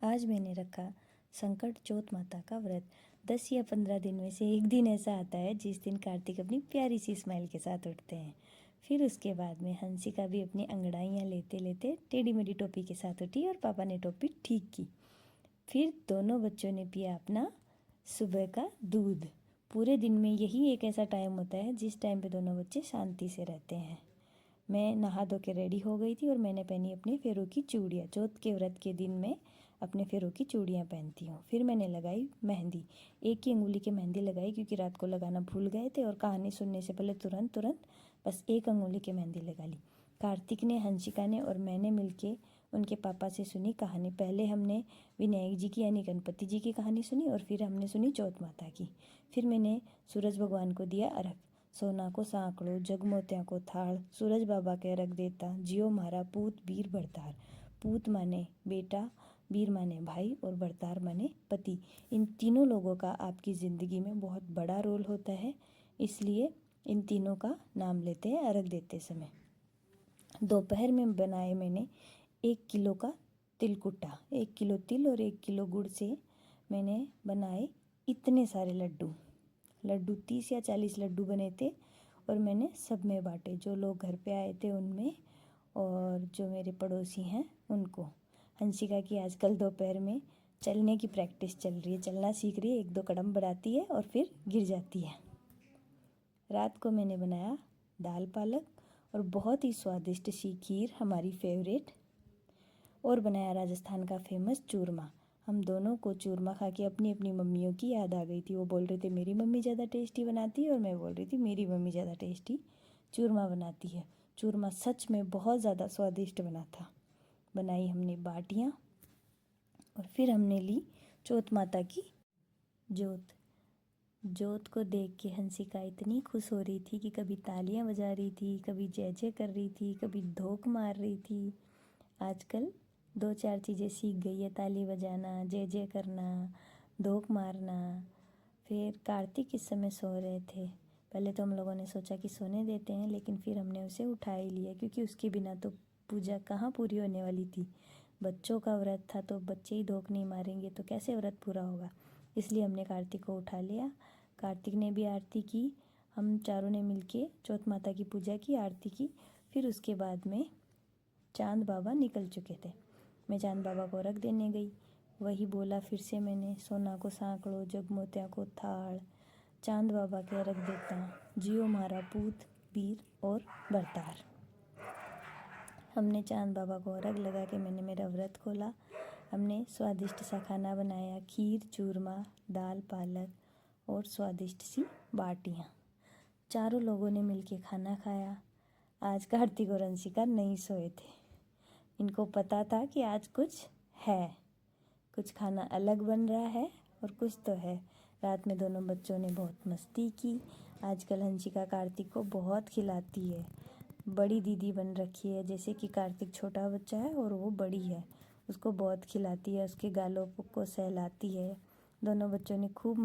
आज मैंने रखा संकट चौथ माता का व्रत। 10 या 15 दिन में से एक दिन ऐसा आता है जिस दिन कार्तिक अपनी प्यारी सी स्माइल के साथ उठते हैं। फिर उसके बाद में हंसिका भी अपनी अंगड़ाइयाँ लेते लेते टेढ़ी मेढ़ी टोपी के साथ उठी और पापा ने टोपी ठीक की। फिर दोनों बच्चों ने पिया अपना सुबह का दूध। पूरे दिन में यही एक ऐसा टाइम होता है जिस टाइम पे दोनों बच्चे शांति से रहते हैं। मैं नहा धो के रेडी हो गई थी और मैंने पहनी अपने फेरों की चूड़ियाँ। चौथ के व्रत के दिन मैं अपने फेरों की चूड़ियाँ पहनती हूँ। फिर मैंने लगाई मेहंदी। एक ही अंगुली की मेहंदी लगाई क्योंकि रात को लगाना भूल गए थे और कहानी सुनने से पहले तुरंत बस एक अंगुली की मेहंदी लगा ली। कार्तिक ने, हंसिका ने और मैंने मिलके उनके पापा से सुनी कहानी। पहले हमने विनायक जी की यानी गणपति जी की कहानी सुनी और फिर हमने सुनी चौथ माता की। फिर मैंने सूरज भगवान को दिया अर्घ। सोना को सांकड़ो जगमोत्या को थाल, सूरज बाबा के रख देता, जियो मारा पूत बीर भरतार। पूत माने बेटा, बीर माने भाई और भरतार माने पति। इन तीनों लोगों का आपकी ज़िंदगी में बहुत बड़ा रोल होता है, इसलिए इन तीनों का नाम लेते हैं अर्घ देते समय। दोपहर में बनाए मैंने 1 किलो का तिलकुट्टा। 1 किलो तिल और 1 किलो गुड़ से मैंने बनाए इतने सारे लड्डू। 30 या 40 लड्डू बने थे और मैंने सब में बांटे, जो लोग घर पे आए थे उनमें और जो मेरे पड़ोसी हैं उनको। हंसिका की आजकल दोपहर में चलने की प्रैक्टिस चल रही है, चलना सीख रही है। 1-2 कदम बढ़ाती है और फिर गिर जाती है। रात को मैंने बनाया दाल पालक और बहुत ही स्वादिष्ट सी खीर, हमारी फेवरेट, और बनाया राजस्थान का फेमस चूरमा। हम दोनों को चूरमा खा के अपनी अपनी मम्मियों की याद आ गई थी। वो बोल रहे थे मेरी मम्मी ज़्यादा टेस्टी बनाती है और मैं बोल रही थी मेरी मम्मी ज़्यादा टेस्टी चूरमा बनाती है। चूरमा सच में बहुत ज़्यादा स्वादिष्ट बना था। बनाई हमने बाटियाँ और फिर हमने ली चौथ माता की जोत। जोत को देख के हंसिका इतनी खुश हो रही थी कि कभी तालियां बजा रही थी, कभी जय जय कर रही थी, कभी धोक मार रही थी। आजकल 2-4 चीज़ें सीख गई है, ताली बजाना, जय जय करना, धोक मारना। फिर कार्तिक इस समय सो रहे थे। पहले तो हम लोगों ने सोचा कि सोने देते हैं, लेकिन फिर हमने उसे उठा ही लिया क्योंकि उसके बिना तो पूजा कहाँ पूरी होने वाली थी। बच्चों का व्रत था तो बच्चे ही धोक नहीं मारेंगे तो कैसे व्रत पूरा होगा। इसलिए हमने कार्तिक को उठा लिया। कार्तिक ने भी आरती की। हम चारों ने मिलके चौथ माता की पूजा की, आरती की। फिर उसके बाद में चांद बाबा निकल चुके थे। मैं चांद बाबा को रख देने गई। वही बोला फिर से मैंने, सोना को सांकड़ो जगमोत्या को थाल, चांद बाबा के रख देता, जियो मारा पूत बीर और भरतार। हमने चांद बाबा को अर्घ लगा के मैंने मेरा व्रत खोला। हमने स्वादिष्ट सा खाना बनाया, खीर, चूरमा, दाल पालक और स्वादिष्ट सी बाटियाँ। चारों लोगों ने मिलके खाना खाया। आज कार्तिक और हंसिका नहीं सोए थे। इनको पता था कि आज कुछ है, कुछ खाना अलग बन रहा है और कुछ तो है। रात में दोनों बच्चों ने बहुत मस्ती की। आजकल हंसिका कार्तिक को बहुत खिलाती है। बड़ी दीदी बन रखी है, जैसे कि कार्तिक छोटा बच्चा है और वो बड़ी है। उसको बहुत खिलाती है, उसके गालों को सहलाती है। दोनों बच्चों ने खूब